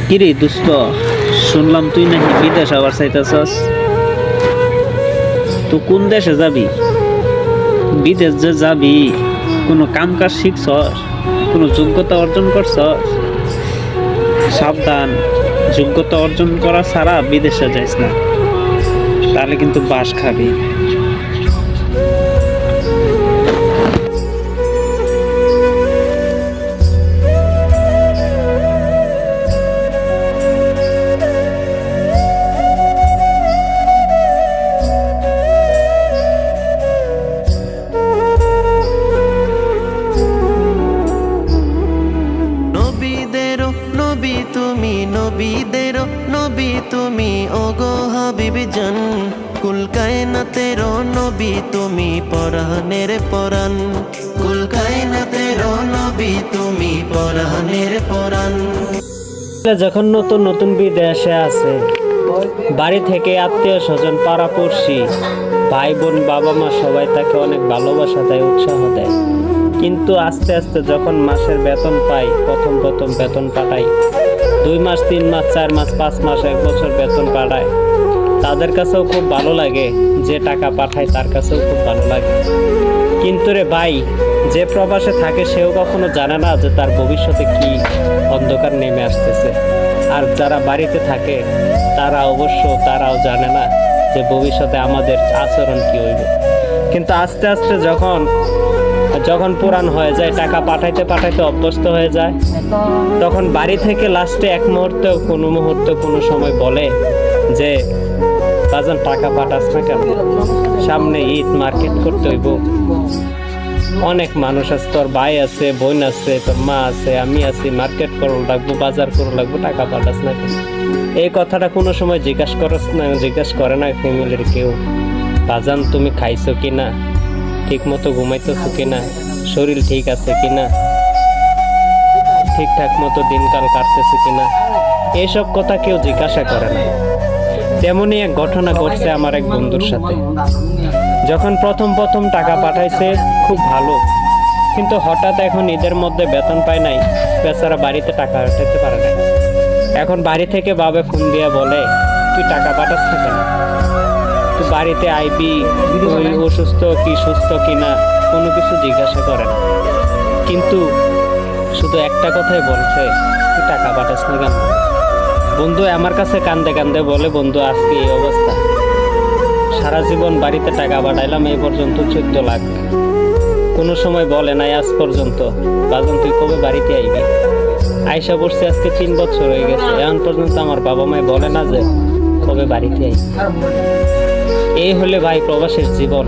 কিরে দোস্ত, শুনলাম তুই নাকি বিদেশ আবার চাইতেছস। তো কোন দেশে যাবি? বিদেশ যে যাবি, কোনো কাম কাজ শিখছস? কোনো যোগ্যতা অর্জন করছস? সাবধান, যোগ্যতা অর্জন করা ছাড়া বিদেশে যাইস না, তাহলে কিন্তু বাস খাবি। নবীদেরও নবী তুমি ওগো হাবিব জান, কুল কায়নাতেরও নবী তুমি পরাণের পরাণ, কুল কায়নাতেরও নবী তুমি পরাণের পরাণ। যখন নতুন নতুন বিদেশে আছে, বাড়ি থেকে আত্মীয় স্বজন পাড়াপড়শি ভাই বোন বাবা মা সবাই তাকে অনেক ভালোবাসা দেয়, উৎসাহ দেয়। কিন্তু আস্তে আস্তে যখন মাসের বেতন পাই, প্রথম বেতন পাঠাই, 2 মাস 3 মাস 4 মাস 5 মাস 1 বছর বেতন পাঠায়, তাদের কাছেও খুব ভালো লাগে, যে টাকা পাঠায় তার কাছেও খুব ভালো লাগে। কিন্তু রে ভাই, যে প্রবাসে থাকে সেও কখনো জানে না যে তার ভবিষ্যতে কি অন্ধকার নেমে আসতেছে। আর যারা বাড়িতে থাকে তারাও জানে না যে ভবিষ্যতে আমাদের আচরণ কি হইবে। কিন্তু আস্তে আস্তে যখন পুরান হয়ে যায়, টাকা পাঠাইতে অভ্যস্ত হয়ে যায়, তখন বাড়ি থেকে লাস্টে এক মুহূর্তে কোনো সময় বলে যে বাজান টাকা পাঠাস না কেন, সামনে ঈদ, মার্কেট করতে হইব, অনেক মানুষ আছে, তোর ভাই আছে, বোন আছে, তোর মা আছে, আমি আছি, মার্কেট করো লাগবো, বাজার করো লাগবো, টাকা পাঠাস না কেন। এই কথাটা কোনো সময় জিজ্ঞাসা করে না ফ্যামিলির কেউ। বাজান তুমি খাইছো কিনা, ঠিক মতো ঘুমাইতেছো কিনা, শরীর ঠিক আছে কিনা, ঠিকঠাক মতো দিনকাল কাটতেছে কিনা, এইসব কথা কেউ জিজ্ঞাসা করে না। তেমনই এক ঘটনা ঘটছে আমার এক বন্ধুর সাথে। যখন প্রথম টাকা পাঠাইছে খুব ভালো, কিন্তু হঠাৎ এখন ঈদের মধ্যে বেতন পায় নাই, বেচারা বাড়িতে টাকা পাঠাতে পারে নাই। এখন বাড়ি থেকে বাবা ফোন দিয়ে বলে, তুই টাকা পাঠাস না কেন, তুই বাড়িতে আইবি, তুই অসুস্থ কি সুস্থ কিনা কোনো কিছু জিজ্ঞাসা করে না, কিন্তু শুধু একটা কথাই বলছে, তুই টাকা পাঠাস না কেন। বন্ধু আমার কাছে কান্দে বলে, বন্ধু আজকে এই অবস্থা, সারা জীবন বাড়িতে টাকা পাঠাইলাম, এই পর্যন্ত 14 লাখ, কোনো সময় বলে নাই আজ পর্যন্ত বাজান তুই কবে বাড়িতে আইবি। আইসা পড়ছে আজকে 3 বছর হয়ে গেছে, এখন পর্যন্ত আমার বাবা মাই বলে না যে কবে বাড়িতে আইবি। এই হলে ভাই প্রবাসের জীবন।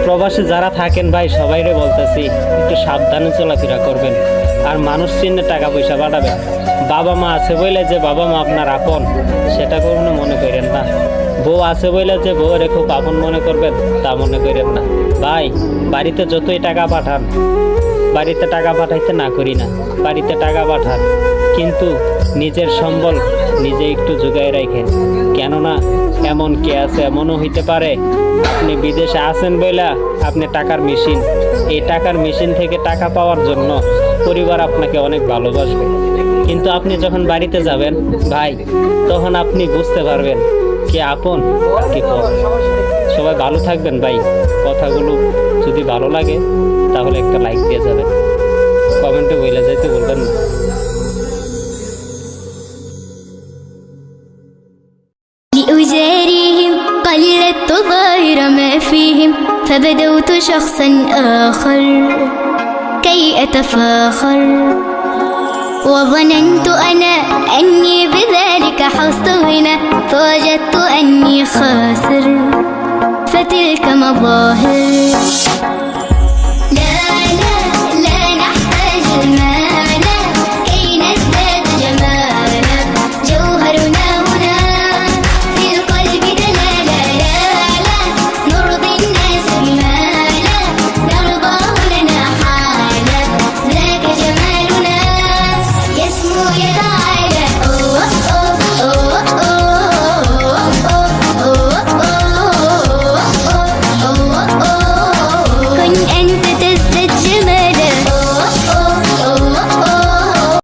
প্রবাসে যারা থাকেন ভাই, সবাইরে বলতেছি একটু সাবধানে চলাফেরা করবেন, আর মানুষ চিহ্নে টাকা পয়সা পাঠাবেন। বাবা মা আছে বলে যে বাবা মা আপনার আপন, সেটা কখনো মনে করেন না। বউ আছে বলে যে বউয়ের খুব আপন মনে করবেন, তা মনে করেন না। ভাই বাড়িতে যতই টাকা পাঠান, বাড়িতে টাকা পাঠাইতে না করি না, বাড়িতে টাকা পাঠান, কিন্তু নিজের সম্বল নিজে একটু জোগায় রাখেন। কেননা এমন কে আছে, এমনও হইতে পারে আপনি বিদেশে আছেন বইলা আপনি টাকার মেশিন, এই টাকার মেশিন থেকে টাকা পাওয়ার জন্য পরিবার আপনাকে অনেক ভালোবাসবে, কিন্তু আপনি যখন বাড়িতে যাবেন ভাই, তখন আপনি বুঝতে পারবেন কে আপন কে পর। সবাই ভালো থাকবেন ভাই। কথাগুলো যদি ভালো লাগে তাহলে একটা লাইক দিয়ে যাবেন, কমেন্টে বলে যাইতে বলবেন না। لأجاريهم قلدت ظاهر ما فيهم فبدوت شخصا آخر كي أتفاخر وظننت أنا أني بذلك حصت غنى فوجدت أني خاسر فتلك مظاهر لا لا لا نحتاج المال كي نزداد جمالا جوهرنا هنا في القلب دلالا لا لا نرضي الناس بما لا نرضاه لنا حالا ذاك جمالنا يسمو يدا